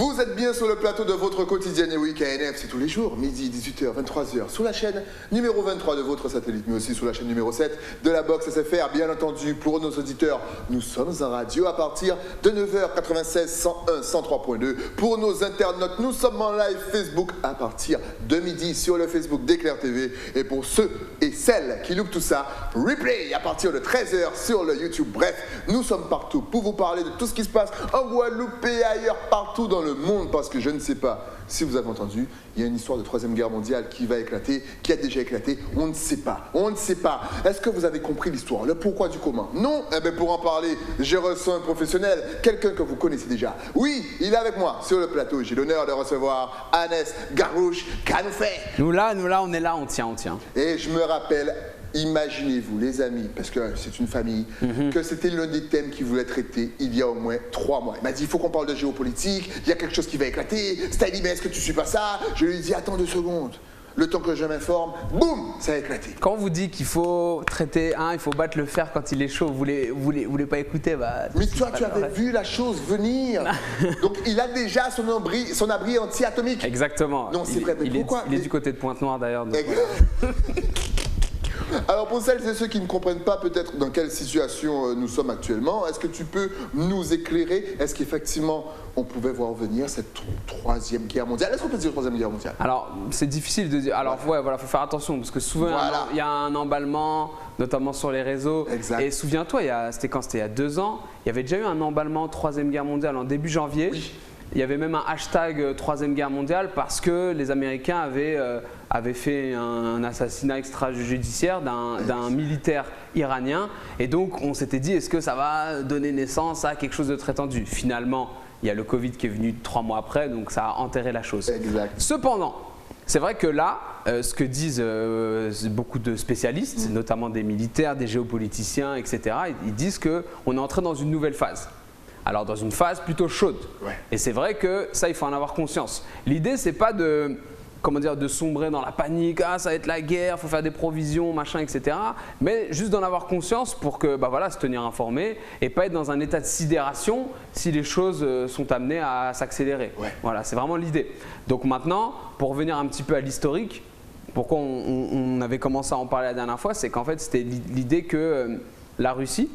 Vous êtes bien sur le plateau de votre quotidien et oui, KNF, c'est tous les jours, midi, 18h, 23h, sur la chaîne numéro 23 de votre satellite, mais aussi sur la chaîne numéro 7 de la Box SFR. Bien entendu, pour nos auditeurs, nous sommes en radio à partir de 9h, 96, 101, 103.2. Pour nos internautes, nous sommes en live Facebook à partir de midi sur le Facebook d'Éclair TV. Et pour ceux et celles qui loupent tout ça, replay à partir de 13h sur le YouTube. Bref, nous sommes partout pour vous parler de tout ce qui se passe en Guadeloupe et ailleurs, partout dans le monde, parce que je ne sais pas si vous avez entendu, il y a une histoire de Troisième Guerre mondiale qui va éclater, qui a déjà éclaté, on ne sait pas, on ne sait pas. Est-ce que vous avez compris l'histoire, le pourquoi du comment? Non? Eh bien pour en parler, je reçois un professionnel, quelqu'un que vous connaissez déjà. Oui, il est avec moi sur le plateau, j'ai l'honneur de recevoir Anes Garouche Kanoufé. Nous là, on est là, on tient. Et je me rappelle, imaginez-vous les amis, parce que c'est une famille, que c'était l'un des thèmes qu'il voulait traiter il y a au moins 3 mois. Il m'a dit, il faut qu'on parle de géopolitique, il y a quelque chose qui va éclater. Stali, mais est-ce que tu suis pas ça? Je lui ai dit, attends 2 secondes. Le temps que je m'informe, boum, ça a éclaté. Quand on vous dit qu'il faut traiter, il faut battre le fer quand il est chaud, vous voulez pas écouter, bah... Mais toi, tu avais vu la chose venir. Donc, il a déjà son abri anti-atomique. Exactement. Non, c'est vrai, mais pourquoi? Il est du côté de Pointe-Noire d'ailleurs. Alors pour celles et ceux qui ne comprennent pas peut-être dans quelle situation nous sommes actuellement, est-ce que tu peux nous éclairer? Est-ce qu'effectivement on pouvait voir venir cette Troisième Guerre mondiale? Est-ce qu'on peut dire Troisième Guerre mondiale? Alors c'est difficile de dire. Alors ouais, voilà, faut faire attention parce que souvent il y a un emballement, notamment sur les réseaux. Exact. Et souviens-toi, c'était quand? C'était il y a 2 ans. Il y avait déjà eu un emballement Troisième Guerre mondiale en début janvier. Oui. Il y avait même un hashtag Troisième Guerre mondiale parce que les Américains avaient fait un assassinat extrajudiciaire d'un militaire iranien. Et donc on s'était dit, est-ce que ça va donner naissance à quelque chose de très tendu? Finalement, il y a le Covid qui est venu 3 mois après, donc ça a enterré la chose. Exact. Cependant, c'est vrai que là, ce que disent beaucoup de spécialistes, notamment des militaires, des géopoliticiens, etc., ils disent qu'on est entré dans une nouvelle phase. Alors dans une phase plutôt chaude. Ouais. Et c'est vrai que ça, il faut en avoir conscience. L'idée, c'est pas de sombrer dans la panique, ça va être la guerre, il faut faire des provisions, machin, etc. Mais juste d'en avoir conscience pour que, se tenir informé et pas être dans un état de sidération si les choses sont amenées à s'accélérer. Ouais. Voilà, c'est vraiment l'idée. Donc maintenant, pour revenir un petit peu à l'historique, pourquoi on avait commencé à en parler la dernière fois, c'est qu'en fait, c'était l'idée que la Russie,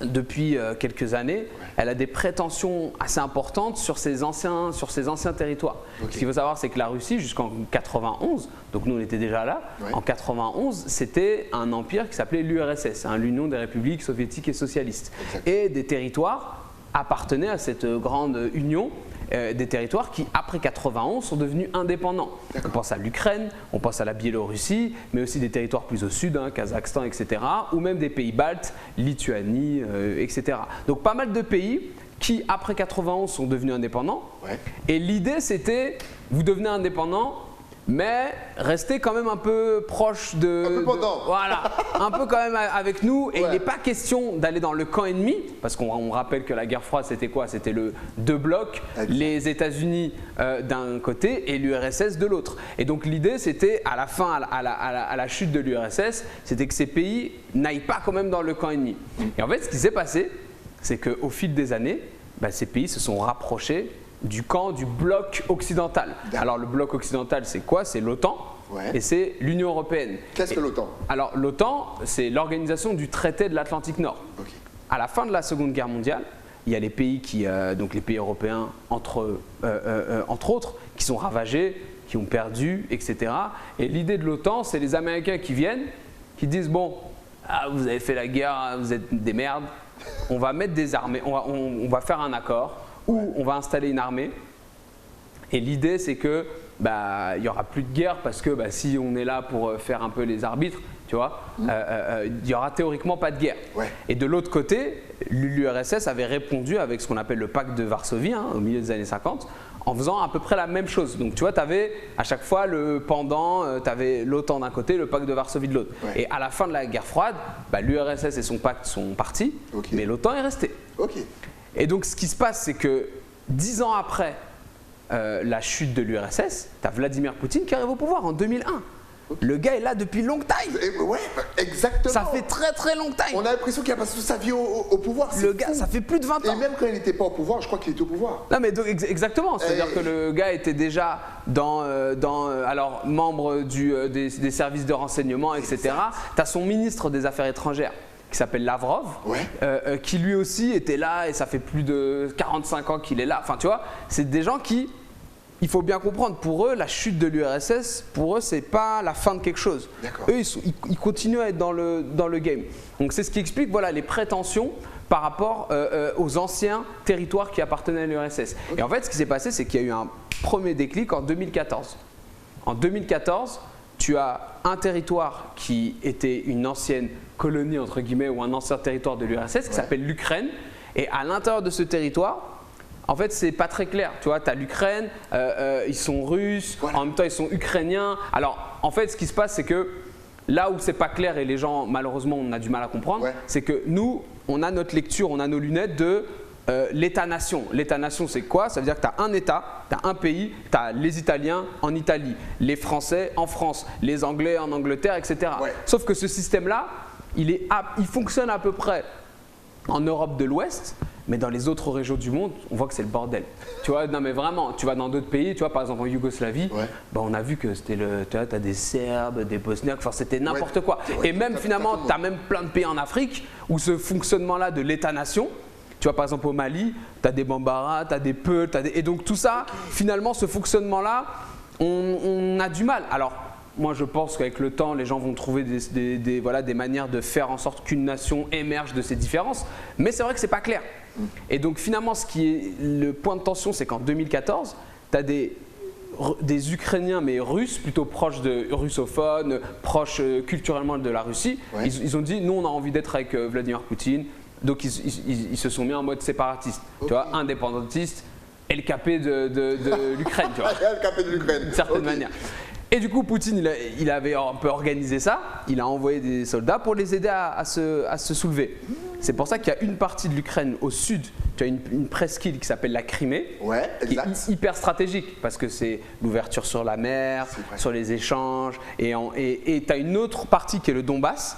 depuis quelques années, elle a des prétentions assez importantes sur ses anciens territoires. Okay. Ce qu'il faut savoir, c'est que la Russie, jusqu'en 91, donc nous on était déjà là, en 91, c'était un empire qui s'appelait l'URSS, l'Union des républiques soviétiques et socialistes. Exact. Et des territoires appartenaient à cette grande union, des territoires qui, après 91, sont devenus indépendants. On pense à l'Ukraine, on pense à la Biélorussie, mais aussi des territoires plus au sud, Kazakhstan, etc., ou même des pays baltes, Lituanie, etc. Donc pas mal de pays qui, après 91, sont devenus indépendants. Ouais. Et l'idée, c'était, vous devenez indépendant, mais restez quand même un peu proche de... Un peu pendant. Voilà, un peu quand même avec nous. Et Ouais. il n'est pas question d'aller dans le camp ennemi, parce qu'on rappelle que la guerre froide, c'était quoi? C'était le 2 blocs, exact. Les États-Unis d'un côté et l'URSS de l'autre. Et donc l'idée, c'était, à la fin, à la chute de l'URSS, c'était que ces pays n'aillent pas quand même dans le camp ennemi. Et en fait, ce qui s'est passé, c'est qu'au fil des années, ces pays se sont rapprochés du camp du bloc occidental. Alors le bloc occidental, c'est quoi? C'est l'OTAN et c'est l'Union européenne. Qu'est-ce que l'OTAN? Alors l'OTAN, c'est l'organisation du traité de l'Atlantique Nord. Okay. À la fin de la Seconde Guerre mondiale, il y a les pays donc les pays européens entre autres, qui sont ravagés, qui ont perdu, etc. Et l'idée de l'OTAN, c'est les Américains qui viennent, qui disent bon, vous avez fait la guerre, vous êtes des merdes, on va mettre des armées, on va faire un accord. Où on va installer une armée et l'idée c'est que il n'y aura plus de guerre parce que si on est là pour faire un peu les arbitres, tu vois, il n'y aura théoriquement pas de guerre. Ouais. Et de l'autre côté, l'URSS avait répondu avec ce qu'on appelle le pacte de Varsovie au milieu des années 50 en faisant à peu près la même chose. Donc tu vois, tu avais à chaque fois le pendant, tu avais l'OTAN d'un côté, le pacte de Varsovie de l'autre. Ouais. Et à la fin de la guerre froide, l'URSS et son pacte sont partis, mais l'OTAN est resté. Okay. Et donc ce qui se passe, c'est que 10 ans après la chute de l'URSS, tu as Vladimir Poutine qui arrive au pouvoir en 2001. Le gars est là depuis long time. Ouais, exactement. Ça fait très très long time. On a l'impression qu'il a passé toute sa vie au pouvoir. Le gars, ça fait plus de 20 ans. Et même quand il n'était pas au pouvoir, je crois qu'il était au pouvoir. Non mais donc, exactement, c'est-à-dire que le gars était déjà alors membre des services de renseignement, etc. Tu as son ministre des Affaires étrangères qui s'appelle Lavrov, qui lui aussi était là et ça fait plus de 45 ans qu'il est là. Enfin tu vois, c'est des gens qui, il faut bien comprendre, pour eux, la chute de l'URSS, pour eux, c'est pas la fin de quelque chose. Eux, ils continuent à être dans le game. Donc c'est ce qui explique voilà, les prétentions par rapport aux anciens territoires qui appartenaient à l'URSS. Et en fait, ce qui s'est passé, c'est qu'il y a eu un premier déclic en 2014. En 2014, tu as un territoire qui était une ancienne colonie, entre guillemets, ou un ancien territoire de l'URSS, qui s'appelle l'Ukraine. Et à l'intérieur de ce territoire, en fait, c'est pas très clair. Tu vois, tu as l'Ukraine, ils sont russes, en même temps, ils sont ukrainiens. Alors, en fait, ce qui se passe, c'est que là où c'est pas clair et les gens, malheureusement, on a du mal à comprendre, c'est que nous, on a notre lecture, on a nos lunettes de l'État-nation. L'État-nation, c'est quoi? Ça veut dire que tu as un État, tu as un pays, tu as les Italiens en Italie, les Français en France, les Anglais en Angleterre, etc. Sauf que ce système-là, il fonctionne à peu près en Europe de l'Ouest, mais dans les autres régions du monde, on voit que c'est le bordel. Tu vois, non mais vraiment, tu vas dans d'autres pays, tu vois, par exemple en Yougoslavie, bah, on a vu que c'était tu as des Serbes, des Bosniaques, enfin c'était n'importe quoi. Et même finalement, tu as même plein de pays en Afrique où ce fonctionnement-là de l'État-nation, tu vois, par exemple au Mali, tu as des Bambara, tu as des Peuls, et donc tout ça, finalement, ce fonctionnement-là, on a du mal. Alors, moi, je pense qu'avec le temps, les gens vont trouver des manières de faire en sorte qu'une nation émerge de ces différences, mais c'est vrai que c'est pas clair. Et donc finalement, ce qui est le point de tension, c'est qu'en 2014, tu as des Ukrainiens, mais russes, plutôt proches de russophones, proches culturellement de la Russie. Ils ont dit, nous, on a envie d'être avec Vladimir Poutine. Donc ils se sont mis en mode séparatiste, tu vois, indépendantiste, LKP de l'Ukraine, tu vois. LKP de l'Ukraine. D'une certaine manière. Et du coup, Poutine, il avait un peu organisé ça. Il a envoyé des soldats pour les aider à se soulever. C'est pour ça qu'il y a une partie de l'Ukraine au sud. Tu as une presqu'île qui s'appelle la Crimée, qui est hyper stratégique parce que c'est l'ouverture sur la mer, sur les échanges. Et tu as une autre partie qui est le Donbass,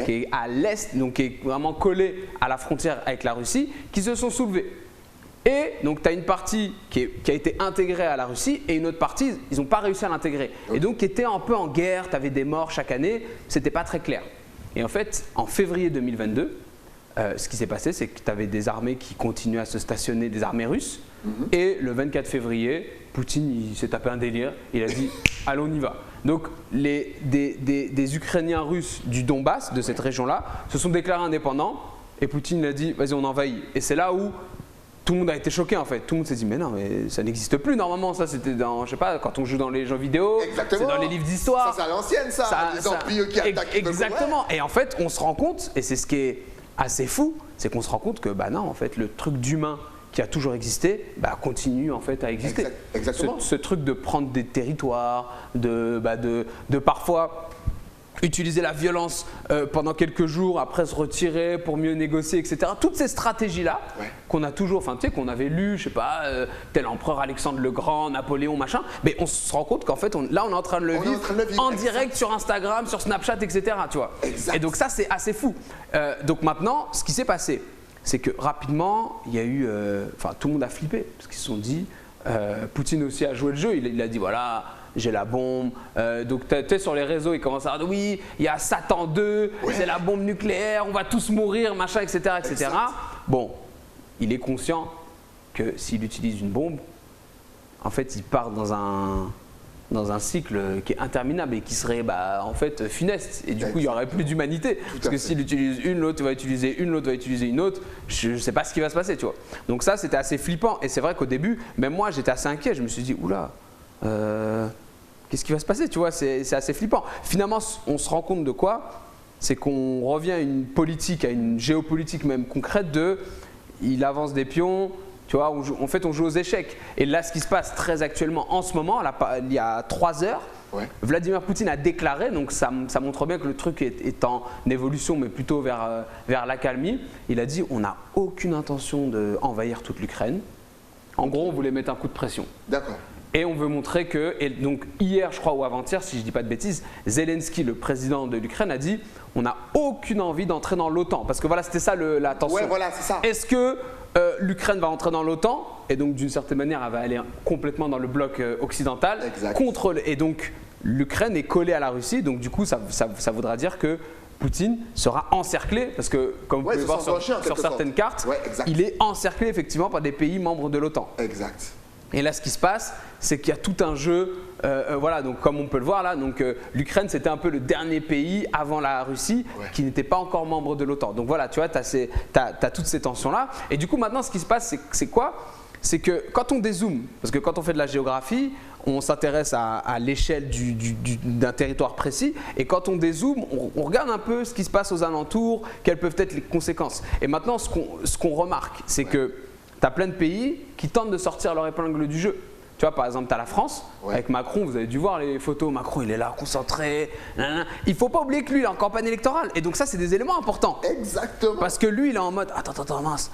qui est à l'est, donc qui est vraiment collée à la frontière avec la Russie, qui se sont soulevés. Et donc tu as une partie qui a été intégrée à la Russie et une autre partie, ils n'ont pas réussi à l'intégrer. Et donc qui était un peu en guerre, tu avais des morts chaque année, c'était pas très clair. Et en fait, en février 2022, ce qui s'est passé, c'est que tu avais des armées qui continuaient à se stationner, des armées russes. Et le 24 février, Poutine il s'est tapé un délire, il a dit « allons, on y va ». Donc des Ukrainiens russes du Donbass, de cette région-là, se sont déclarés indépendants et Poutine a dit « vas-y, on envahit ». Et c'est là où tout le monde a été choqué en fait. Tout le monde s'est dit mais non, mais ça n'existe plus normalement. Ça c'était dans, je sais pas, quand on joue dans les jeux vidéo, c'est dans les livres d'histoire. Ça c'est à l'ancienne ça. Les empires qui attaquent. Exactement. Et en fait, on se rend compte, et c'est ce qui est assez fou, c'est qu'on se rend compte que bah non, en fait, le truc d'humain qui a toujours existé, bah, continue en fait à exister. Exactement. Ce truc de prendre des territoires, de parfois utiliser la violence pendant quelques jours, après se retirer pour mieux négocier, etc. Toutes ces stratégies-là qu'on a toujours, enfin tu sais, qu'on avait lues, je sais pas, tel empereur Alexandre le Grand, Napoléon, machin, mais on se rend compte qu'en fait, là on est en train de le vivre en direct sur Instagram, sur Snapchat, etc. Tu vois. Et donc ça c'est assez fou. Donc maintenant, ce qui s'est passé, c'est que rapidement, il y a eu, enfin tout le monde a flippé, parce qu'ils se sont dit, Poutine aussi a joué le jeu, il a dit voilà, j'ai la bombe. Donc tu sais, sur les réseaux, ils commencent à dire oui, il y a Satan 2, c'est la bombe nucléaire, on va tous mourir, machin, etc. etc. Bon, il est conscient que s'il utilise une bombe, en fait, il part dans un cycle qui est interminable et qui serait en fait funeste. Et du coup, il n'y aurait plus d'humanité. Parce que s'il utilise une, l'autre va utiliser une, l'autre va utiliser une autre, je ne sais pas ce qui va se passer, tu vois. Donc ça, c'était assez flippant. Et c'est vrai qu'au début, même moi, j'étais assez inquiet. Je me suis dit, oula, qu'est-ce qui va se passer, tu vois, c'est assez flippant. Finalement, on se rend compte de quoi? C'est qu'on revient à une politique, à une géopolitique même concrète de il avance des pions, tu vois, en fait on joue aux échecs. Et là, ce qui se passe très actuellement en ce moment, là, il y a 3 heures, Vladimir Poutine a déclaré, donc ça montre bien que le truc est en évolution, mais plutôt vers l'accalmie. Il a dit on n'a aucune intention d'envahir toute l'Ukraine. En gros, on voulait mettre un coup de pression. D'accord. Et on veut montrer que, et donc hier je crois ou avant-hier si je ne dis pas de bêtises, Zelensky, le président de l'Ukraine, a dit on n'a aucune envie d'entrer dans l'OTAN. Parce que voilà, c'était ça la tension. Ouais, voilà, c'est ça. Est-ce que l'Ukraine va entrer dans l'OTAN et donc d'une certaine manière elle va aller complètement dans le bloc occidental et donc l'Ukraine est collée à la Russie, donc du coup ça voudra dire que Poutine sera encerclé, parce que comme vous pouvez voir sur certaines cartes, il est encerclé effectivement par des pays membres de l'OTAN. Exact. Et là, ce qui se passe, c'est qu'il y a tout un jeu, voilà, donc comme on peut le voir là, donc l'Ukraine c'était un peu le dernier pays avant la Russie qui n'était pas encore membre de l'OTAN. Donc voilà, tu vois, tu as toutes ces tensions-là. Et du coup, maintenant, ce qui se passe, c'est quoi? C'est que quand on dézoome, parce que quand on fait de la géographie, on s'intéresse à l'échelle d'un territoire précis, et quand on dézoome, on regarde un peu ce qui se passe aux alentours, quelles peuvent être les conséquences. Et maintenant, ce qu'on remarque, c'est que tu as plein de pays qui tentent de sortir leur épingle du jeu. Tu vois, par exemple, tu as la France, avec Macron, vous avez dû voir les photos, Macron il est là, concentré, nanana. Il ne faut pas oublier que lui il est en campagne électorale, et donc ça c'est des éléments importants. Exactement. Parce que lui il est en mode, attends, mince,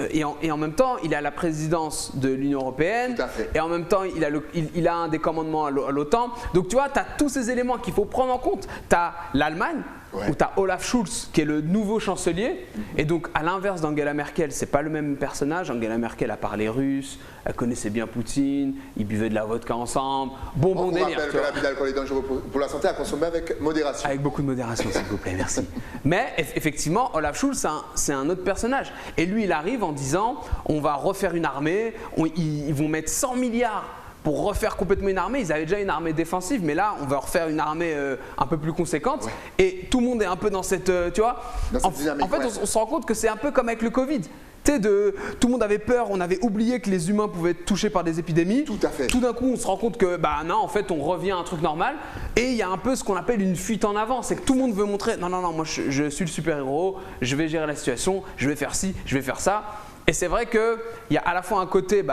et en même temps il a la présidence de l'Union Européenne, tout à fait. Et en même temps il a un des commandements à l'OTAN, donc tu vois, tu as tous ces éléments qu'il faut prendre en compte. Tu as l'Allemagne, où tu as Olaf Scholz qui est le nouveau chancelier, et donc à l'inverse d'Angela Merkel, c'est pas le même personnage. Angela Merkel a parlé russe, elle connaissait bien Poutine, ils buvaient de la vodka ensemble, bon délire. On rappelle que l'abus d'alcool est dangereux pour la santé, à consommer avec modération. Avec beaucoup de modération, s'il vous plaît, merci. Mais effectivement, Olaf Scholz, c'est un autre personnage. Et lui, il arrive en disant, on va refaire une armée, ils vont mettre 100 milliards pour refaire complètement une armée. Ils avaient déjà une armée défensive, mais là, on va refaire une armée un peu plus conséquente. Et tout le monde est un peu dans cette, tu vois, en fait, on se rend compte que c'est un peu comme avec le Covid. Tout le monde avait peur, on avait oublié que les humains pouvaient être touchés par des épidémies. Tout à fait. Tout d'un coup, on se rend compte que, bah non, en fait, on revient à un truc normal. Et il y a un peu ce qu'on appelle une fuite en avant. C'est que tout le monde veut montrer, non, moi je suis le super-héros, je vais gérer la situation, je vais faire ci, je vais faire ça. Et c'est vrai qu'il y a à la fois un côté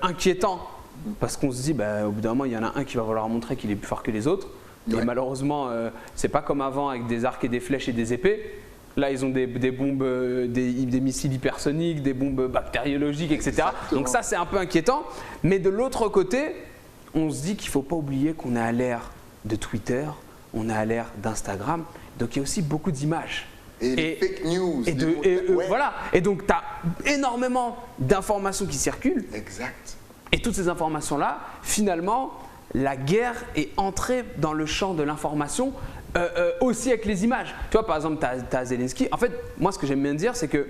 inquiétant, parce qu'on se dit, au bout d'un moment, il y en a un qui va vouloir montrer qu'il est plus fort que les autres. Et malheureusement, c'est pas comme avant avec des arcs et des flèches et des épées. Là, ils ont des bombes, des missiles hypersoniques, des bombes bactériologiques, etc. Exactement. Donc ça, c'est un peu inquiétant. Mais de l'autre côté, on se dit qu'il ne faut pas oublier qu'on est à l'ère de Twitter, on est à l'ère d'Instagram. Donc il y a aussi beaucoup d'images. Et les fake news. Voilà. Et donc, tu as énormément d'informations qui circulent. Exact. Et toutes ces informations-là, finalement, la guerre est entrée dans le champ de l'information aussi avec les images. Tu vois, par exemple, tu as Zelensky. En fait, moi, ce que j'aime bien dire, c'est que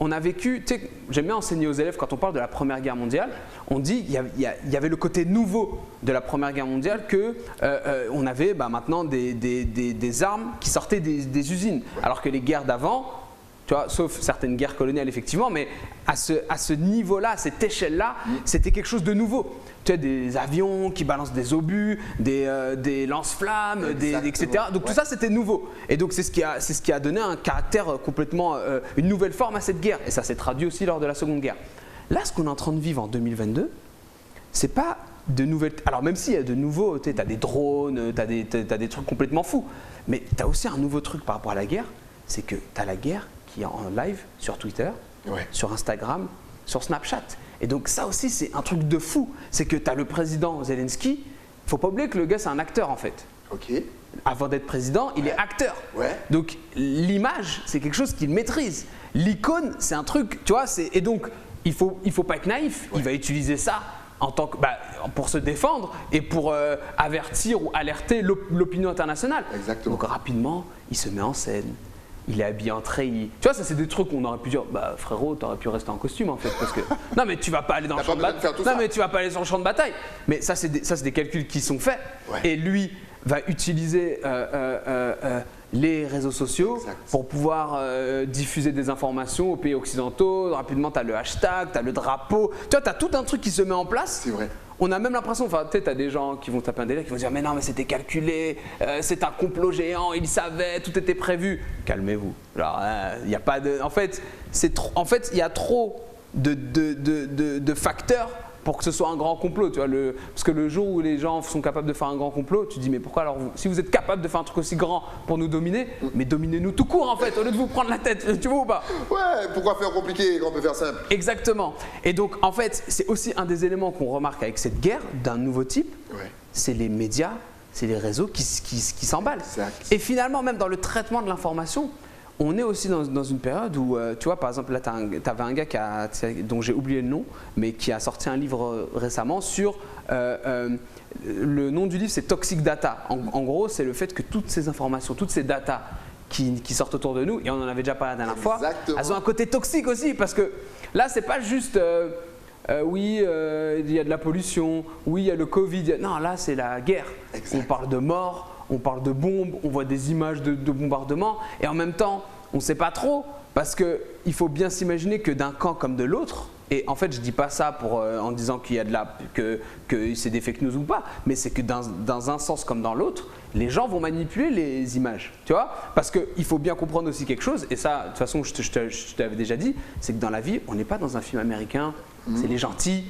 on a vécu, tu sais, j'aime bien enseigner aux élèves quand on parle de la Première Guerre mondiale, on dit qu'il y avait le côté nouveau de la Première Guerre mondiale qu'on avait maintenant des armes qui sortaient des usines. Alors que les guerres d'avant, tu vois, sauf certaines guerres coloniales effectivement, mais à ce niveau-là, à cette échelle-là, c'était quelque chose de nouveau. Tu as des avions qui balancent des obus, des lance-flammes, etc. Donc tout ça, c'était nouveau. Et donc c'est ce qui a donné un caractère complètement, une nouvelle forme à cette guerre. Et ça s'est traduit aussi lors de la Seconde Guerre. Là, ce qu'on est en train de vivre en 2022, c'est pas de nouvelles. Alors même s'il y a de nouveaux, tu as des drones, tu as des trucs complètement fous, mais tu as aussi un nouveau truc par rapport à la guerre, c'est que tu as la guerre qui est en live sur Twitter, sur Instagram, sur Snapchat. Et donc ça aussi, c'est un truc de fou. C'est que tu as le président Zelensky, il ne faut pas oublier que le gars, c'est un acteur en fait. Ok. Avant d'être président, il est acteur. Donc l'image, c'est quelque chose qu'il maîtrise. L'icône, c'est un truc, tu vois, et donc il faut pas être naïf. Il va utiliser ça en tant que, pour se défendre et pour avertir ou alerter l'opinion internationale. Exactement. Donc rapidement, il se met en scène. Il est habillé en treillis. Tu vois, ça c'est des trucs qu'on aurait pu dire, frérot, t'aurais pu rester en costume en fait, parce que non mais tu vas pas aller dans le champ de bataille. Non mais tu vas pas aller sur le champ de bataille. Mais ça c'est des calculs qui sont faits. Et lui va utiliser les réseaux sociaux pour pouvoir diffuser des informations aux pays occidentaux. Rapidement, tu as le hashtag, tu as le drapeau. Tu vois, tu as tout un truc qui se met en place. C'est vrai. On a même l'impression, enfin, tu sais, as des gens qui vont taper un délire, qui vont dire mais non, mais c'était calculé, c'est un complot géant, ils savaient, tout était prévu. Calmez-vous. Genre, il n'y a pas de. En fait, il y a trop de facteurs pour que ce soit un grand complot, tu vois, parce que le jour où les gens sont capables de faire un grand complot, tu te dis mais pourquoi alors si vous êtes capable de faire un truc aussi grand pour nous dominer, mais dominez-nous tout court en fait, au lieu de vous prendre la tête, tu vois ou pas? Ouais, pourquoi faire compliqué quand on peut faire simple? Exactement. Et donc en fait, c'est aussi un des éléments qu'on remarque avec cette guerre d'un nouveau type, c'est les médias, c'est les réseaux qui s'emballent. Exact. Et finalement, même dans le traitement de l'information, on est aussi dans une période où, tu vois, par exemple, là, tu avais un gars dont j'ai oublié le nom, mais qui a sorti un livre récemment sur, le nom du livre, c'est Toxic Data. En gros, c'est le fait que toutes ces informations, toutes ces datas qui sortent autour de nous, et on en avait déjà parlé la dernière fois, elles ont un côté toxique aussi, parce que là, c'est pas juste… oui, il y a de la pollution, oui, il y a le Covid. Non, là, c'est la guerre. Exact. On parle de morts, on parle de bombes, on voit des images de bombardements. Et en même temps, on ne sait pas trop parce qu'il faut bien s'imaginer que d'un camp comme de l'autre, et en fait, je ne dis pas ça en disant qu'il y a que c'est des fake news ou pas, mais c'est que dans un sens comme dans l'autre, les gens vont manipuler les images, tu vois? Parce qu'il faut bien comprendre aussi quelque chose, et ça, de toute façon, je t'avais déjà dit, c'est que dans la vie, on n'est pas dans un film américain, c'est les gentils.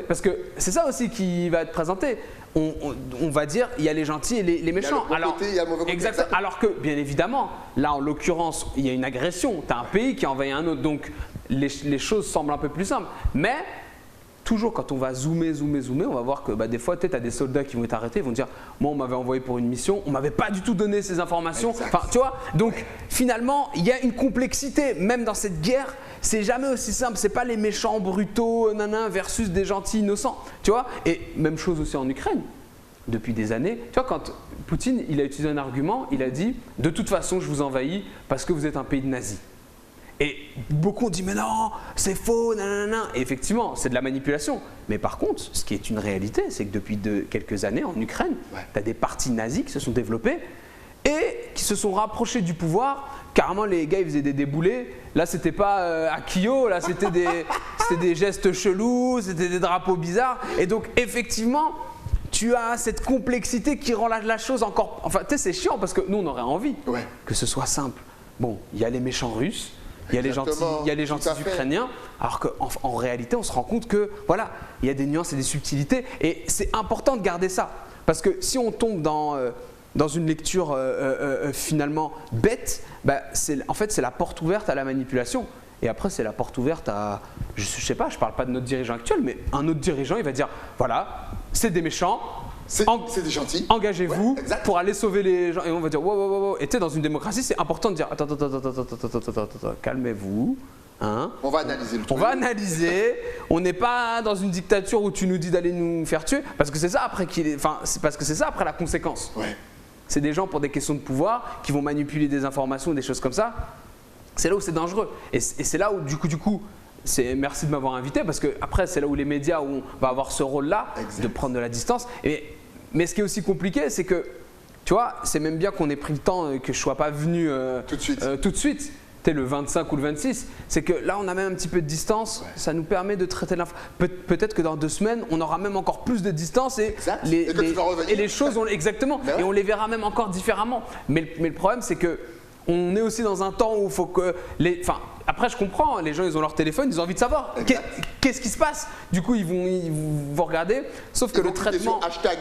Parce que c'est ça aussi qui va être présenté. On va dire, il y a les gentils et les méchants. Il y a le mauvais côté, exactement. Alors que, bien évidemment, là, en l'occurrence, il y a une agression. Tu as un pays qui envahit un autre, donc les choses semblent un peu plus simples. Mais toujours quand on va zoomer, on va voir que des fois, tu as des soldats qui vont être arrêtés, ils vont dire « Moi, on m'avait envoyé pour une mission, on ne m'avait pas du tout donné ces informations. » Enfin, tu vois, donc finalement, il y a une complexité, même dans cette guerre, c'est jamais aussi simple. C'est pas les méchants brutaux, versus des gentils innocents, tu vois. Et même chose aussi en Ukraine, depuis des années. Tu vois, quand Poutine, il a utilisé un argument, il a dit « De toute façon, je vous envahis parce que vous êtes un pays de nazis. » Et beaucoup ont dit mais non, c'est faux, nanana. Et effectivement, c'est de la manipulation. Mais par contre, ce qui est une réalité, c'est que depuis quelques années en Ukraine, tu as des partis nazis qui se sont développés et qui se sont rapprochés du pouvoir. Carrément, les gars, ils faisaient des déboulés. Là, c'était pas à Kyo, là, c'était des gestes chelous, c'était des drapeaux bizarres. Et donc, effectivement, tu as cette complexité qui rend la chose encore… Enfin, tu sais, c'est chiant parce que nous, on aurait envie que ce soit simple. Bon, il y a les méchants russes. Il y a les gentils ukrainiens, alors qu'en réalité, on se rend compte que voilà, il y a des nuances et des subtilités, et c'est important de garder ça, parce que si on tombe dans une lecture finalement bête, en fait, c'est la porte ouverte à la manipulation. Et après, c'est la porte ouverte à, je sais pas, je parle pas de notre dirigeant actuel, mais un autre dirigeant, il va dire, voilà, c'est des méchants. C'est des gentils. Engagez-vous pour aller sauver les gens. Et on va dire wow. Et tu sais, dans une démocratie, c'est important de dire attends, calmez-vous. Hein, on va analyser le truc. On va analyser. On n'est pas dans une dictature où tu nous dis d'aller nous faire tuer. Parce que c'est ça après parce que c'est ça après la conséquence. C'est des gens pour des questions de pouvoir qui vont manipuler des informations, des choses comme ça. C'est là où c'est dangereux. Et c'est là où du coup. Merci de m'avoir invité parce que après c'est là où les médias où on va avoir ce rôle-là de prendre de la distance. Mais ce qui est aussi compliqué, c'est que tu vois, c'est même bien qu'on ait pris le temps que je sois pas venu tout de suite. T'es le 25 ou le 26. C'est que là on a même un petit peu de distance. Ça nous permet de traiter l'info. Peut-être que dans 2 semaines on aura même encore plus de distance et les choses exactement et on les verra même encore différemment. Mais le problème c'est que on est aussi dans un temps où il faut que après, je comprends, les gens, ils ont leur téléphone, ils ont envie de savoir qu'est-ce qui se passe. Du coup, ils vont regarder, sauf que le traitement… Hashtag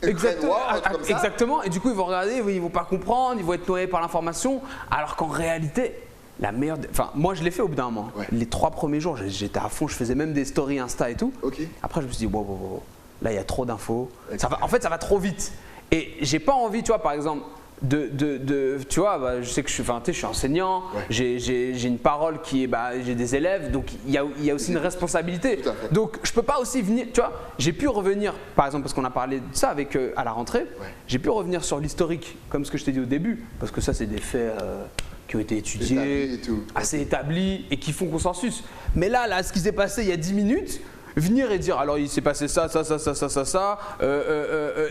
Ukraine War, comme ça. Exactement, et du coup, ils vont regarder, ils ne vont pas comprendre, ils vont être noyés par l'information, alors qu'en réalité, la meilleure… Enfin, moi, je l'ai fait au bout d'un moment. Les 3 premiers jours, j'étais à fond, je faisais même des stories Insta et tout. Après, je me suis dit, wow, là, il y a trop d'infos. En fait, ça va trop vite. Et j'ai pas envie, tu vois, par exemple… tu vois, je sais que je suis enseignant, j'ai une parole qui est, j'ai des élèves, donc il y a aussi une responsabilité. Donc je peux pas aussi venir, tu vois, j'ai pu revenir, par exemple parce qu'on a parlé de ça avec à la rentrée, j'ai pu revenir sur l'historique, comme ce que je t'ai dit au début, parce que ça c'est des faits qui ont été étudiés, assez établis et qui font consensus. Mais là, ce qui s'est passé il y a 10 minutes, venir et dire alors il s'est passé ça,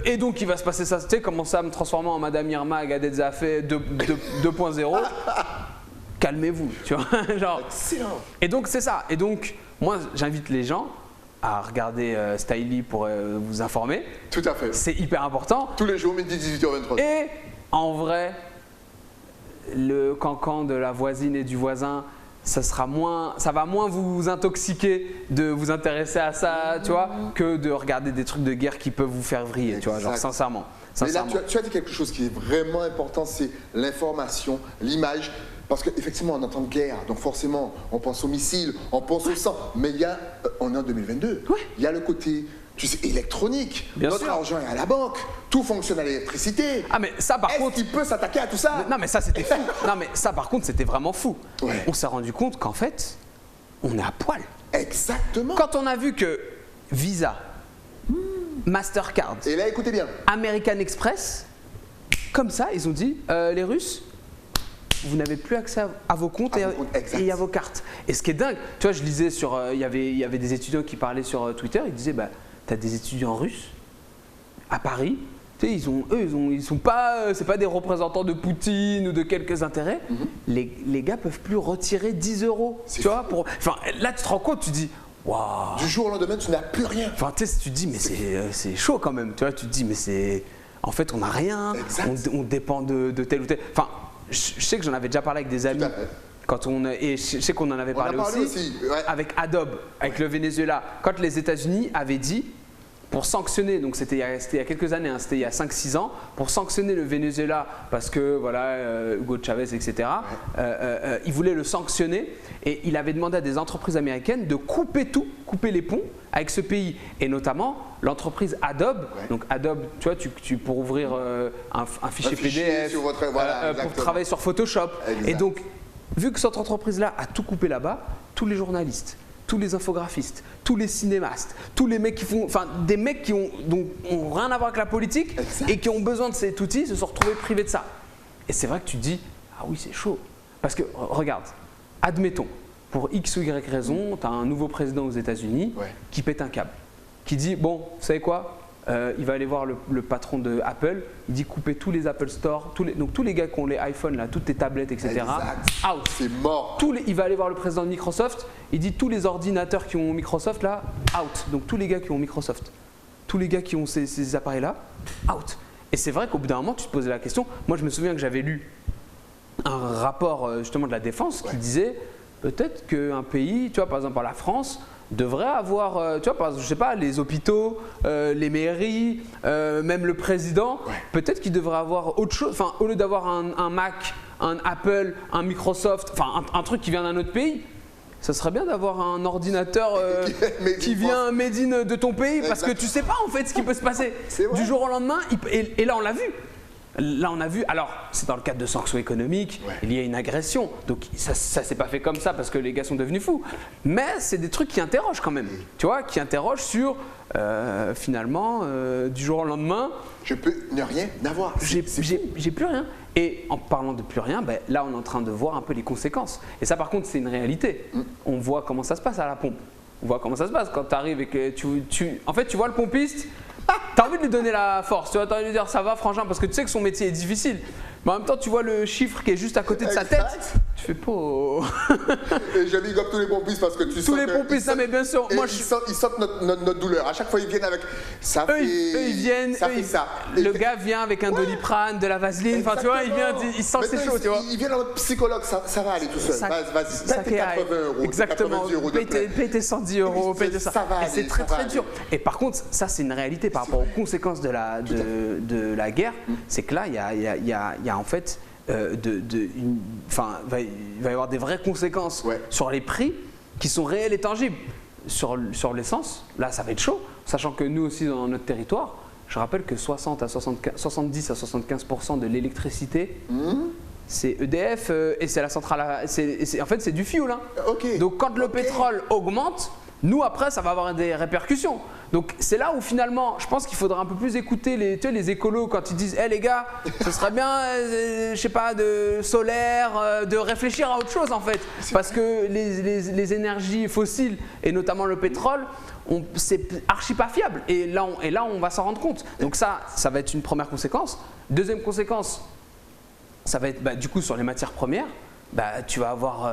et donc il va se passer ça, tu sais, commencer à me transformer en Madame Irma Gadezafé 2.0, calmez-vous, tu vois. Genre. Excellent. Et donc c'est ça, et donc moi j'invite les gens à regarder Styly pour vous informer. Tout à fait. C'est hyper important. Tous les jours, midi 18h23. Et en vrai, le cancan de la voisine et du voisin, ça va moins vous intoxiquer de vous intéresser à ça, tu vois, que de regarder des trucs de guerre qui peuvent vous faire vriller, tu vois, genre sincèrement. Mais là, tu as dit quelque chose qui est vraiment important, c'est l'information, l'image. Parce qu'effectivement, on entend guerre, donc forcément, on pense aux missiles, on pense au sang. Mais il y a, on est en 2022, il y a le côté, tu sais, électronique. Notre argent est à la banque, tout fonctionne à l'électricité. Ah mais ça par contre… Est-ce qu'il peut s'attaquer à tout ça? Non mais ça c'était fou. Non mais ça par contre c'était vraiment fou. On s'est rendu compte qu'en fait, on est à poil. Exactement. Quand on a vu que Visa, Mastercard, et là écoutez bien, American Express, comme ça ils ont dit, les Russes, vous n'avez plus accès à vos comptes et à vos cartes. Et ce qui est dingue, tu vois, je lisais sur, il y avait des étudiants qui parlaient sur Twitter, ils disaient, bah, tu as des étudiants russes à Paris, tu sais, ils sont pas, c'est pas des représentants de Poutine ou de quelques intérêts. Les gars peuvent plus retirer 10 €, tu vois, enfin, là tu te rends compte, tu dis, waouh. Du jour au lendemain, tu n'as plus rien. Enfin, tu sais, tu te dis, mais c'est chaud quand même, tu vois, tu te dis, mais c'est, en fait, on n'a rien, on dépend de tel ou tel. Enfin, je sais que j'en avais déjà parlé avec des amis. Et je sais qu'on en avait parlé aussi. Avec Adobe, avec le Venezuela. Quand les États-Unis avaient dit, pour sanctionner, donc c'était il y a quelques années, hein, c'était il y a 5-6 ans, pour sanctionner le Venezuela parce que voilà, Hugo Chavez, etc., ils voulaient le sanctionner et il avait demandé à des entreprises américaines de couper les ponts avec ce pays et notamment l'entreprise Adobe. Donc Adobe, tu vois, pour ouvrir un fichier PDF, sur votre, pour travailler sur Photoshop. Et donc, vu que cette entreprise-là a tout coupé là-bas, tous les journalistes, tous les infographistes, tous les cinéastes, tous les mecs qui font, enfin des mecs qui ont rien à voir avec la politique et qui ont besoin de cet outil se sont retrouvés privés de ça. Et c'est vrai que tu te dis, ah oui c'est chaud. Parce que regarde, admettons, pour X ou Y raison, tu as un nouveau président aux États-Unis qui pète un câble, qui dit, bon, vous savez quoi, il va aller voir le patron de Apple, il dit couper tous les Apple Store, donc tous les gars qui ont les iPhones, là, toutes les tablettes, etc. Out. C'est mort. Il va aller voir le président de Microsoft, il dit tous les ordinateurs qui ont Microsoft là, out. Donc tous les gars qui ont Microsoft, tous les gars qui ont ces appareils-là, out. Et c'est vrai qu'au bout d'un moment, tu te posais la question. Moi, je me souviens que j'avais lu un rapport justement de la défense qui disait peut-être qu'un pays, tu vois, par exemple la France, devrait avoir, tu vois, par exemple, je sais pas, les hôpitaux, les mairies, même le président, peut-être qu'il devrait avoir autre chose, enfin, au lieu d'avoir un Mac, un Apple, un Microsoft, enfin, un truc qui vient d'un autre pays, ça serait bien d'avoir un ordinateur qui vient made in de ton pays, parce que tu sais pas en fait ce qui peut se passer du jour au lendemain, et là on l'a vu. Là, on a vu, alors c'est dans le cadre de sanctions économiques, il y a une agression, donc ça s'est pas fait comme ça parce que les gars sont devenus fous, mais c'est des trucs qui interrogent quand même, tu vois, qui interrogent sur finalement, du jour au lendemain, je peux ne rien avoir, j'ai plus rien. Et en parlant de plus rien, ben, là on est en train de voir un peu les conséquences, et ça par contre c'est une réalité, on voit comment ça se passe à la pompe, on voit comment ça se passe quand tu arrives et que en fait tu vois le pompiste. T'as envie de lui donner la force, tu vois, t'as envie de lui dire ça va frangin parce que tu sais que son métier est difficile. Mais en même temps tu vois le chiffre qui est juste à côté de sa tête, tu fais pas… Et je big up tous les pompistes parce que tu sens tous les pompistes, mais bien sûr, moi ils sentent notre douleur, à chaque fois ils viennent avec ça fait… Eux ils viennent, ça. Le gars vient avec un Doliprane, de la vaseline, enfin tu vois, il sent que c'est chaud, tu vois. Il vient dans notre psychologue, ça va aller tout seul, vas-y, paye tes 80 €, exactement, paye tes 110 €, paye tes ça. Et c'est très très dur. Et par contre, ça c'est une réalité par rapport aux conséquences de la guerre, c'est que là il y a en fait, il va y avoir des vraies conséquences sur les prix qui sont réels et tangibles. Sur l'essence, là ça va être chaud, sachant que nous aussi dans notre territoire, je rappelle que 70 à 75% de l'électricité, c'est EDF et c'est la centrale, en fait c'est du fioul. Hein. Donc quand le pétrole augmente, nous après ça va avoir des répercussions. Donc c'est là où finalement je pense qu'il faudra un peu plus écouter les écolos quand ils disent hey, les gars, ce serait bien, je sais pas, de solaire, de réfléchir à autre chose en fait. Parce que les énergies fossiles et notamment le pétrole, c'est archi pas fiable. Et là on va s'en rendre compte. Donc ça va être une première conséquence. Deuxième conséquence, ça va être du coup sur les matières premières. Tu vas avoir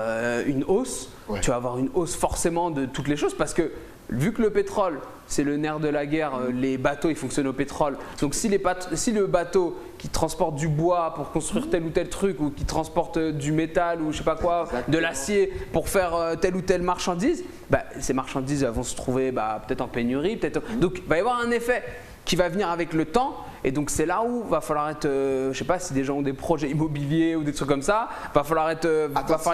une hausse, tu vas avoir une hausse forcément de toutes les choses parce que vu que le pétrole, c'est le nerf de la guerre, les bateaux, ils fonctionnent au pétrole. Donc si le bateau qui transporte du bois pour construire tel ou tel truc, ou qui transporte du métal ou je sais pas quoi, de l'acier pour faire telle ou telle marchandise, ces marchandises vont se trouver peut-être en pénurie, donc il va y avoir un effet qui va venir avec le temps, et donc c'est là où va falloir être, je sais pas si des gens ont des projets immobiliers ou des trucs comme ça, va falloir être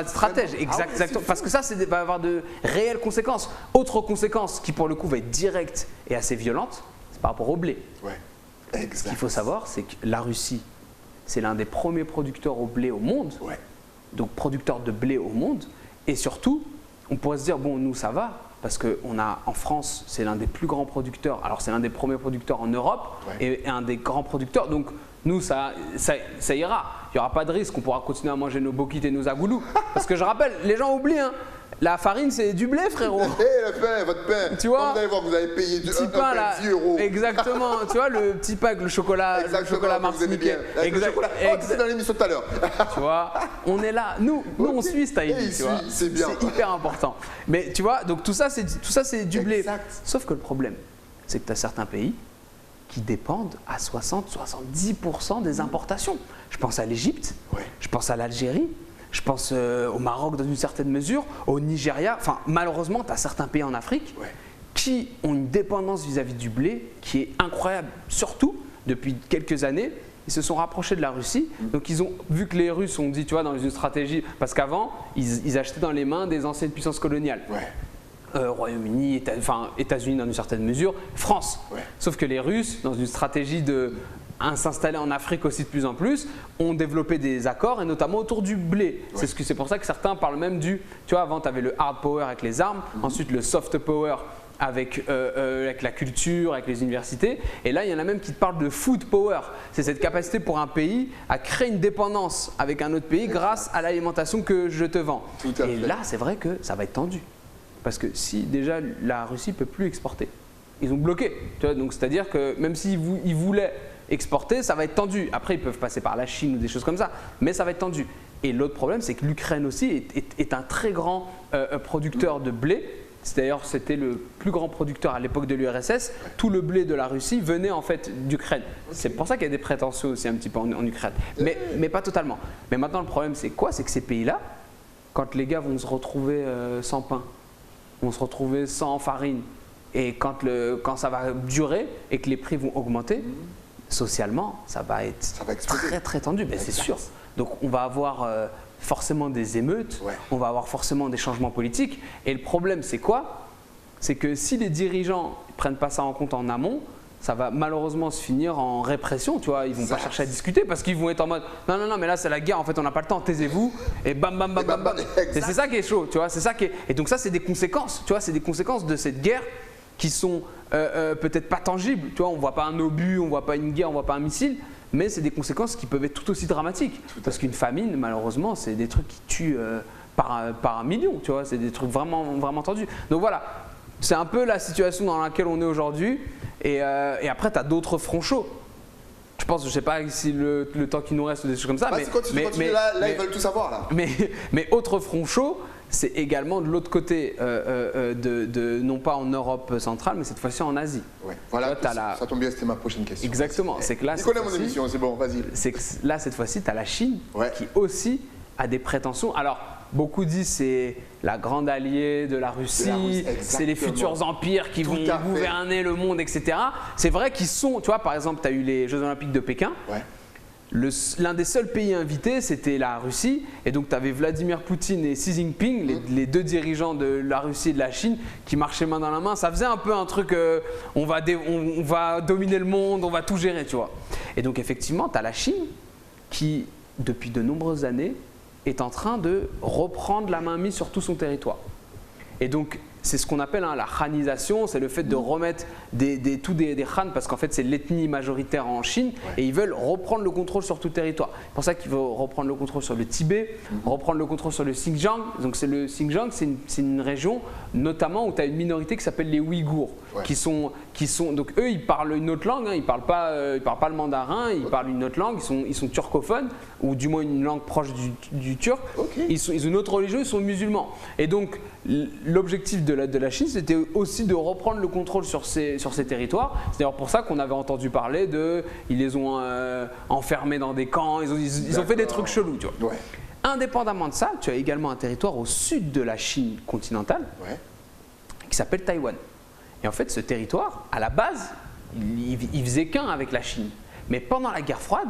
stratège, exactement, parce que ça va avoir de réelles conséquences. Autre conséquence qui pour le coup va être directe et assez violente, c'est par rapport au blé. Ce qu'il faut savoir, c'est que la Russie, c'est l'un des premiers producteurs au blé au monde, donc producteur de blé au monde, et surtout, on pourrait se dire, bon, nous ça va, parce qu'on a en France, c'est l'un des plus grands producteurs, alors c'est l'un des premiers producteurs en Europe et un des grands producteurs, donc nous ça ira, il n'y aura pas de risque, on pourra continuer à manger nos bokits et nos agoulous. Parce que je rappelle, les gens oublient, la farine c'est du blé frérot. Le pain, votre pain, tu vois, vous allez voir que vous avez payé petit pain, là, 10 €. Exactement, tu vois le petit pain avec le chocolat martiniquais. C'est dans l'émission tout à l'heure. Tu vois, on est là, nous on suit Staïli, tu vois, c'est hyper important. Mais tu vois, donc tout ça c'est du blé. Sauf que le problème, c'est que tu as certains pays qui dépendent à 60-70% des importations. Je pense à l'Égypte, je pense à l'Algérie, je pense au Maroc dans une certaine mesure, au Nigeria. Enfin, malheureusement, tu as certains pays en Afrique qui ont une dépendance vis-à-vis du blé qui est incroyable. Surtout, depuis quelques années, ils se sont rapprochés de la Russie. Donc, ils ont vu que les Russes ont dit, tu vois, dans une stratégie, parce qu'avant, ils achetaient dans les mains des anciennes puissances coloniales. Royaume-Uni, États-Unis dans une certaine mesure, France. Sauf que les Russes, dans une stratégie de s'installer en Afrique aussi de plus en plus, ont développé des accords, et notamment autour du blé. C'est pour ça que certains parlent même tu vois, avant tu avais le hard power avec les armes, ensuite le soft power avec la culture, avec les universités, et là il y en a même qui te parlent de food power. C'est cette capacité pour un pays à créer une dépendance avec un autre pays grâce à l'alimentation que je te vends. Et là c'est vrai que ça va être tendu. Parce que si déjà la Russie ne peut plus exporter, ils ont bloqué. Donc c'est-à-dire que même s'ils voulaient exporter, ça va être tendu. Après, ils peuvent passer par la Chine ou des choses comme ça, mais ça va être tendu. Et l'autre problème, c'est que l'Ukraine aussi est un très grand producteur de blé. D'ailleurs, c'était le plus grand producteur à l'époque de l'URSS. Tout le blé de la Russie venait en fait d'Ukraine. C'est pour ça qu'il y a des prétentions aussi un petit peu en Ukraine, mais pas totalement. Mais maintenant, le problème, c'est quoi? C'est que ces pays-là, quand les gars vont se retrouver sans pain, vont se retrouver sans farine, et quand ça va durer et que les prix vont augmenter, socialement, ça va être très très tendu, mais c'est sûr. Donc on va avoir forcément des émeutes, on va avoir forcément des changements politiques. Et le problème, c'est quoi? C'est que si les dirigeants ne prennent pas ça en compte en amont, ça va malheureusement se finir en répression, tu vois. Ils vont pas chercher à discuter parce qu'ils vont être en mode non, mais là c'est la guerre, en fait on n'a pas le temps, taisez-vous, et bam bam bam bam bam. C'est ça qui est chaud, tu vois, c'est ça qui est. Et donc ça c'est des conséquences, tu vois, c'est des conséquences de cette guerre qui sont peut-être pas tangibles, tu vois, on voit pas un obus, on voit pas une guerre, on voit pas un missile, mais c'est des conséquences qui peuvent être tout aussi dramatiques. Parce qu'une famine, malheureusement, c'est des trucs qui tuent par millions, tu vois, c'est des trucs vraiment, vraiment tendus. Donc voilà, c'est un peu la situation dans laquelle on est aujourd'hui. Et après, tu as d'autres fronts chauds. Je pense, je sais pas si le temps qui nous reste ou des choses comme ça. Mais là, ils veulent tout savoir. Là. Mais autre front chaud, c'est également de l'autre côté, non pas en Europe centrale, mais cette fois-ci en Asie. Voilà, ça tombe bien, c'était ma prochaine question. Exactement. C'est que là, il connaît mon émission, c'est bon, vas-y. C'est que là, cette fois-ci, tu as la Chine qui aussi a des prétentions. Alors, beaucoup disent c'est la grande alliée de la Russie, c'est les futurs empires qui vont gouverner le monde, etc. C'est vrai qu'ils sont, tu vois, par exemple, tu as eu les Jeux Olympiques de Pékin. L'un des seuls pays invités, c'était la Russie. Et donc, tu avais Vladimir Poutine et Xi Jinping, les deux dirigeants de la Russie et de la Chine, qui marchaient main dans la main. Ça faisait un peu un truc, on va dominer le monde, on va tout gérer, tu vois. Et donc, effectivement, tu as la Chine qui, depuis de nombreuses années, est en train de reprendre la mainmise sur tout son territoire. Et donc, c'est ce qu'on appelle la khanisation, c'est le fait de remettre des khans, parce qu'en fait, c'est l'ethnie majoritaire en Chine, et ils veulent reprendre le contrôle sur tout le territoire. C'est pour ça qu'ils veulent reprendre le contrôle sur le Tibet, reprendre le contrôle sur le Xinjiang. Donc, le Xinjiang, c'est une région, notamment, où tu as une minorité qui s'appelle les Ouïghours. Ouais. qui sont donc eux ils parlent une autre langue, hein, ils parlent pas le mandarin, ils parlent une autre langue, ils sont turcophones ou du moins une langue proche du turc. Okay. Ils ont une autre religion, ils sont musulmans. Et donc l'objectif de la Chine c'était aussi de reprendre le contrôle sur ces territoires. C'est d'ailleurs pour ça qu'on avait entendu parler ils les ont enfermés dans des camps, ils ont fait des trucs chelous, tu vois. Ouais. Indépendamment de ça, tu as également un territoire au sud de la Chine continentale qui s'appelle Taïwan. Et en fait, ce territoire, à la base, il faisait qu'un avec la Chine. Mais pendant la guerre froide,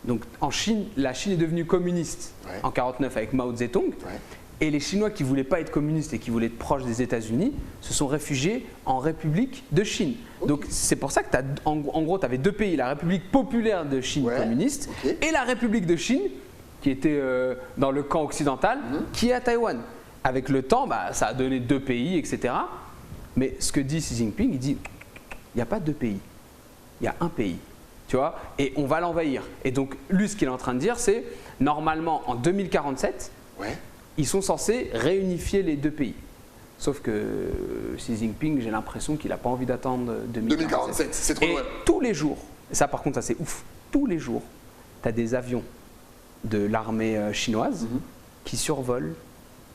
donc en Chine, la Chine est devenue communiste en 1949 avec Mao Zedong. Et les Chinois qui ne voulaient pas être communistes et qui voulaient être proches des États-Unis se sont réfugiés en République de Chine. Donc c'est pour ça que en gros, tu avais deux pays, la République populaire de Chine communiste et la République de Chine qui était dans le camp occidental, qui est à Taïwan. Avec le temps, ça a donné deux pays, etc. Mais ce que dit Xi Jinping, il dit, il n'y a pas deux pays, il y a un pays, tu vois, et on va l'envahir. Et donc, lui, ce qu'il est en train de dire, c'est, normalement, en 2047, ils sont censés réunifier les deux pays. Sauf que Xi Jinping, j'ai l'impression qu'il n'a pas envie d'attendre 2047. C'est trop loin. Et tous les jours, et ça par contre, ça c'est ouf, tous les jours, tu as des avions de l'armée chinoise qui survolent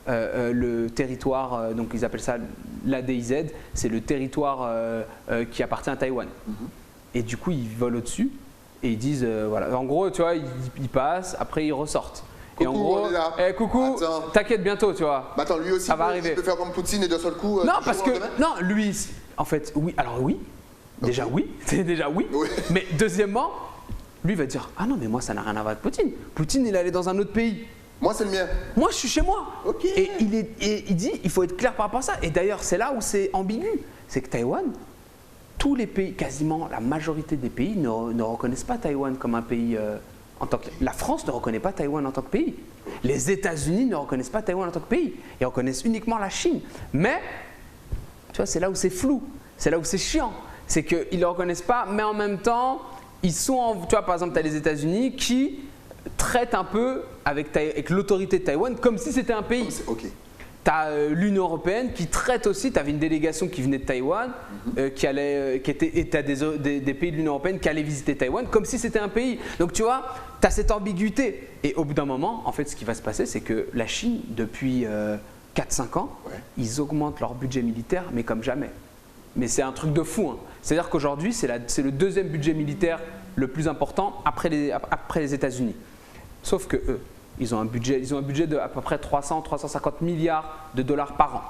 le territoire, donc ils appellent ça l'ADIZ, c'est le territoire qui appartient à Taïwan. Et du coup, ils volent au-dessus et ils disent, voilà, en gros, tu vois, ils passent, après ils ressortent. Coucou, et en gros, coucou, t'inquiète bientôt, tu vois. Attends, lui aussi, ça va arriver. Il peut faire comme Poutine et d'un seul coup. Non, parce que, non, lui, en fait, oui, alors oui, déjà oui, c'est déjà oui. Mais deuxièmement, lui va dire, ah non, mais moi ça n'a rien à voir avec Poutine. Poutine, il est allé dans un autre pays. Moi, c'est le mien. Moi, je suis chez moi. Ok. Et il dit, il faut être clair par rapport à ça. Et d'ailleurs, c'est là où c'est ambigu. C'est que Taïwan, tous les pays, quasiment la majorité des pays ne reconnaissent pas Taïwan comme un pays en tant que... La France ne reconnaît pas Taïwan en tant que pays. Les États-Unis ne reconnaissent pas Taïwan en tant que pays. Ils reconnaissent uniquement la Chine. Mais, tu vois, c'est là où c'est flou. C'est là où c'est chiant. C'est qu'ils ne le reconnaissent pas, mais en même temps, ils sont tu vois, par exemple, tu as les États-Unis qui traitent un peu avec l'autorité de Taïwan comme si c'était un pays. Ok. Tu as l'Union européenne qui traite aussi, tu avais une délégation qui venait de Taïwan, qui était des pays de l'Union européenne qui allaient visiter Taïwan comme si c'était un pays. Donc tu vois, tu as cette ambiguïté. Et au bout d'un moment, en fait, ce qui va se passer, c'est que la Chine, depuis 4-5 ans, ils augmentent leur budget militaire, mais comme jamais. Mais c'est un truc de fou. Hein. C'est-à-dire qu'aujourd'hui, c'est le deuxième budget militaire le plus important après les États-Unis. Sauf que eux, ils ont un budget de à peu près 300-350 milliards de dollars par an.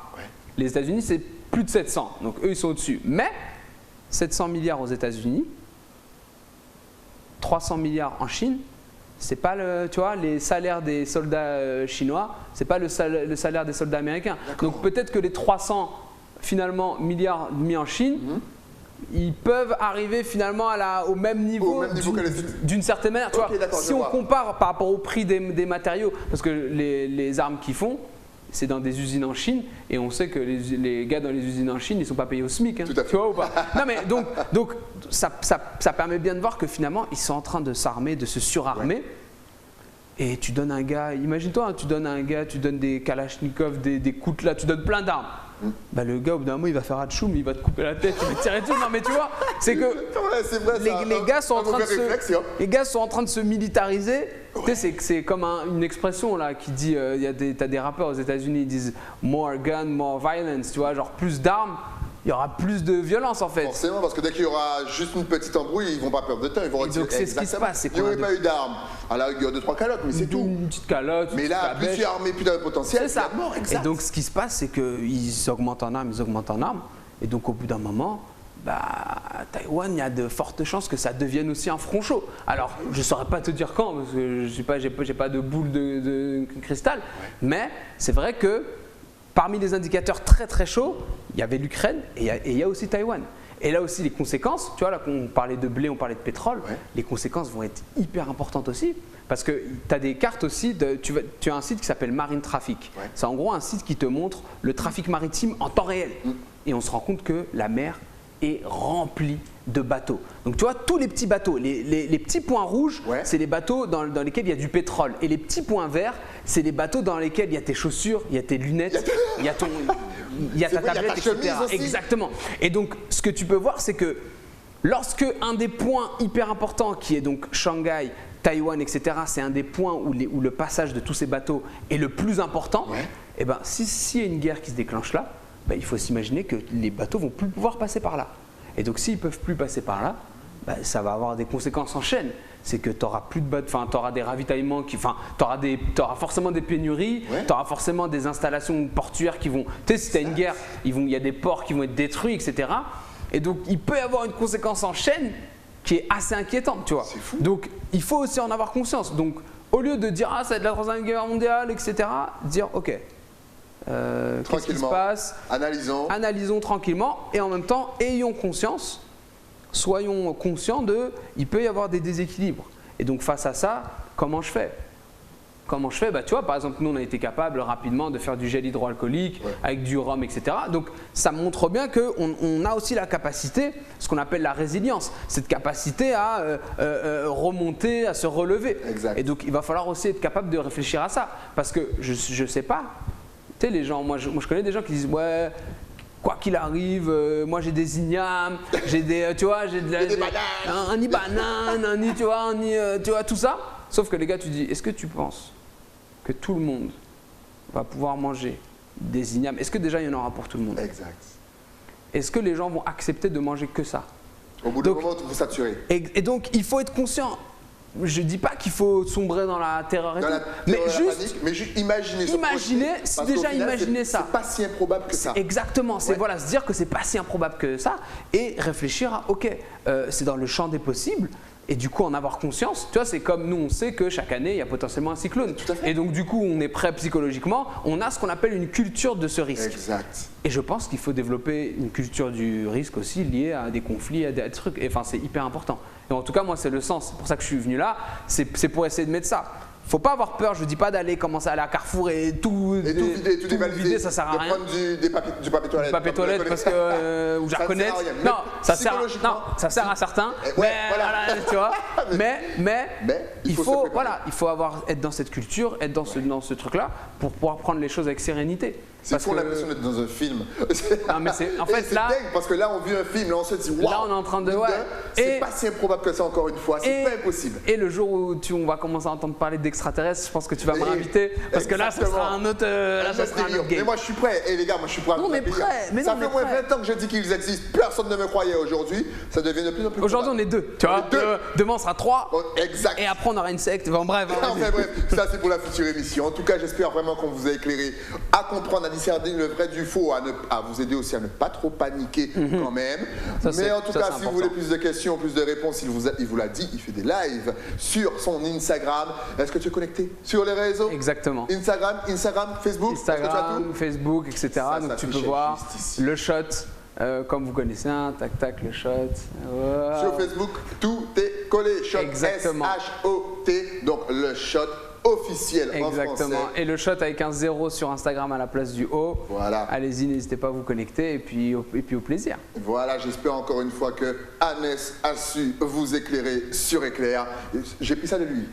Les États-Unis, c'est plus de 700. Donc eux, ils sont au-dessus. Mais 700 milliards aux États-Unis, 300 milliards en Chine, c'est pas tu vois, les salaires des soldats chinois, c'est pas le salaire des soldats américains. Donc peut-être que les 300 finalement milliards mis en Chine, ils peuvent arriver finalement au même niveau, d'une certaine manière. Tu vois, si on compare par rapport au prix des matériaux, parce que les armes qu'ils font, c'est dans des usines en Chine, et on sait que les gars dans les usines en Chine, ils ne sont pas payés au SMIC. Hein, tu vois ou pas? Non mais donc ça permet bien de voir que finalement, ils sont en train de s'armer, de se surarmer. Et tu donnes un gars, imagine-toi, hein, tu donnes des Kalachnikov, des Koutlas, tu donnes plein d'armes. Bah, le gars, au bout d'un moment, il va faire Hatchoum, il va te couper la tête, il va te tirer tout. Non, mais tu vois, c'est que les gars sont en train de se militariser. Tu sais, c'est comme une expression là qui dit, t'as des rappeurs aux États-Unis, ils disent more gun, more violence, tu vois, genre plus d'armes. Il y aura plus de violence en fait. Forcément, parce que dès qu'il y aura juste une petite embrouille, ils vont pas perdre de temps. Ils vont donc c'est ce qui se passe. Il n'y aurait pas eu d'armes. À la rigueur, 2-3 calottes, mais c'est tout. Une petite calotte. Mais là, plus tu es armé, plus tu as le potentiel. C'est ça. Et donc ce qui se passe, c'est qu'ils augmentent en armes, Et donc au bout d'un moment, Taïwan, il y a de fortes chances que ça devienne aussi un front chaud. Alors, je ne saurais pas te dire quand, parce que je n'ai pas de boule de cristal. Mais c'est vrai que parmi les indicateurs très très chauds, il y avait l'Ukraine et il y a aussi Taïwan. Et là aussi, les conséquences, tu vois, là, on parlait de blé, on parlait de pétrole, les conséquences vont être hyper importantes aussi. Parce que tu as des cartes aussi, tu as un site qui s'appelle Marine Traffic. C'est en gros un site qui te montre le trafic maritime en temps réel. Et on se rend compte que la mer est remplie de bateaux. Donc tu vois, tous les petits bateaux, les petits points rouges, c'est les bateaux dans lesquels il y a du pétrole. Et les petits points verts, c'est les bateaux dans lesquels il y a tes chaussures, il y a tes lunettes, il y a il y a ta vrai, il y a tablette, ta chemise etc. aussi. Exactement. Et donc, ce que tu peux voir, c'est que lorsque un des points hyper importants, qui est donc Shanghai, Taïwan, etc., c'est un des points où le passage de tous ces bateaux est le plus important, et ben, s'il y a une guerre qui se déclenche là, ben, il faut s'imaginer que les bateaux vont plus pouvoir passer par là. Et donc, s'ils ne peuvent plus passer par là, ben, ça va avoir des conséquences en chaîne. C'est que tu n'auras plus de bateaux, tu auras des ravitaillements, tu auras forcément des pénuries, tu auras forcément des installations portuaires qui vont. Tu sais, si tu as une guerre, il y a des ports qui vont être détruits, etc. Et donc, il peut y avoir une conséquence en chaîne qui est assez inquiétante, tu vois. C'est fou. Donc, il faut aussi en avoir conscience. Donc, au lieu de dire ah ça va être la troisième guerre mondiale, etc., dire ok, qu'est-ce qui se passe? Analysons tranquillement et en même temps ayons conscience, soyons conscients il peut y avoir des déséquilibres. Et donc face à ça, comment je fais? Bah, tu vois, par exemple, nous on a été capable rapidement de faire du gel hydroalcoolique avec du rhum, etc. Donc ça montre bien qu'on a aussi la capacité, ce qu'on appelle la résilience, cette capacité à remonter, à se relever. Exact. Et donc il va falloir aussi être capable de réfléchir à ça. Parce que je sais pas, tu sais, les gens, moi je connais des gens qui disent ouais, quoi qu'il arrive, moi j'ai des ignames, j'ai des, tu vois, j'ai un nid banane, un nid, tu vois, tout ça. Sauf que les gars, tu dis, est-ce que tu penses que tout le monde va pouvoir manger des ignames? Est-ce que déjà il y en aura pour tout le monde? Exact. Est-ce que les gens vont accepter de manger que ça? Au bout d'un moment, tu peux saturer. Et donc, il faut être conscient. Je dis pas qu'il faut sombrer dans la terreur et tout, mais juste imaginer ça. C'est pas si improbable que ça. Exactement, c'est voilà, se dire que c'est pas si improbable que ça et réfléchir à ok, c'est dans le champ des possibles. Et du coup en avoir conscience, tu vois, c'est comme nous on sait que chaque année il y a potentiellement un cyclone. Tout à fait. Et donc du coup on est prêt psychologiquement, on a ce qu'on appelle une culture de ce risque. Exact. Et je pense qu'il faut développer une culture du risque aussi liée à des conflits, à des trucs. Et enfin c'est hyper important. Et en tout cas moi c'est le sens, c'est pour ça que je suis venu là, c'est pour essayer de mettre ça. Faut pas avoir peur, je dis pas d'aller commencer à aller à Carrefour et tout vider, ça sert à rien. De prendre du papier toilette. Du papier toilette parce que ou Jarconnet. Non, ça sert à certains. Mais voilà, tu vois. Mais il faut être dans cette culture, être dans ce truc-là pour pouvoir prendre les choses avec sérénité. C'est fou, on a l'impression d'être dans un film. Non, mais en fait, c'est dingue parce que là on vit un film, là on se dit waouh. Là on est en train de c'est pas si improbable que ça encore une fois, c'est pas impossible. Et le jour où on va commencer à entendre parler d'extraterrestres, je pense que tu vas me réinviter parce que là ça sera un autre game. Mais moi je suis prêt, et les gars, moi je suis prêt à on est prêt. Ça fait moins de 20 ans que je dis qu'ils existent, personne ne me croyait aujourd'hui, ça devient de plus en plus. Aujourd'hui on est deux, tu vois. Demain on sera 3. Exact. Et après on aura une secte. Bon, bref. Enfin bref, ça c'est pour la future émission. En tout cas, j'espère vraiment qu'on vous a éclairé à comprendre, à discerner le vrai du faux, à vous aider aussi à ne pas trop paniquer quand même. Mais en tout cas, si vous voulez plus de questions, plus de réponses, il vous l'a dit, il fait des lives sur son Instagram. Est-ce que tu es connecté sur les réseaux? Exactement. Instagram, Facebook, Facebook, etc. Donc tu peux voir le shot. Comme vous connaissez, tac, le shot. Wow. Sur Facebook, tout est collé. Shot. Exactement. S-H-O-T. Donc le shot officiel en français. Exactement. Et le shot avec un 0 sur Instagram à la place du O. Voilà. Allez-y, n'hésitez pas à vous connecter et puis au plaisir. Voilà, j'espère encore une fois que Hannes a su vous éclairer sur Éclair. J'ai pris ça de lui.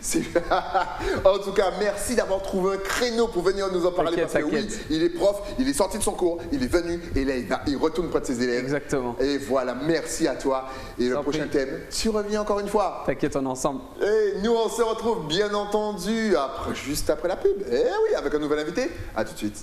En tout cas, merci d'avoir trouvé un créneau pour venir nous en parler. Parce que oui, il est prof, il est sorti de son cours, il est venu et là il retourne près de ses élèves. Exactement. Et voilà, merci à toi. Et le prochain thème, tu reviens encore une fois. T'inquiète, on est ensemble. Et nous on se retrouve bien entendu juste après la pub. Eh oui, avec un nouvel invité. À tout de suite.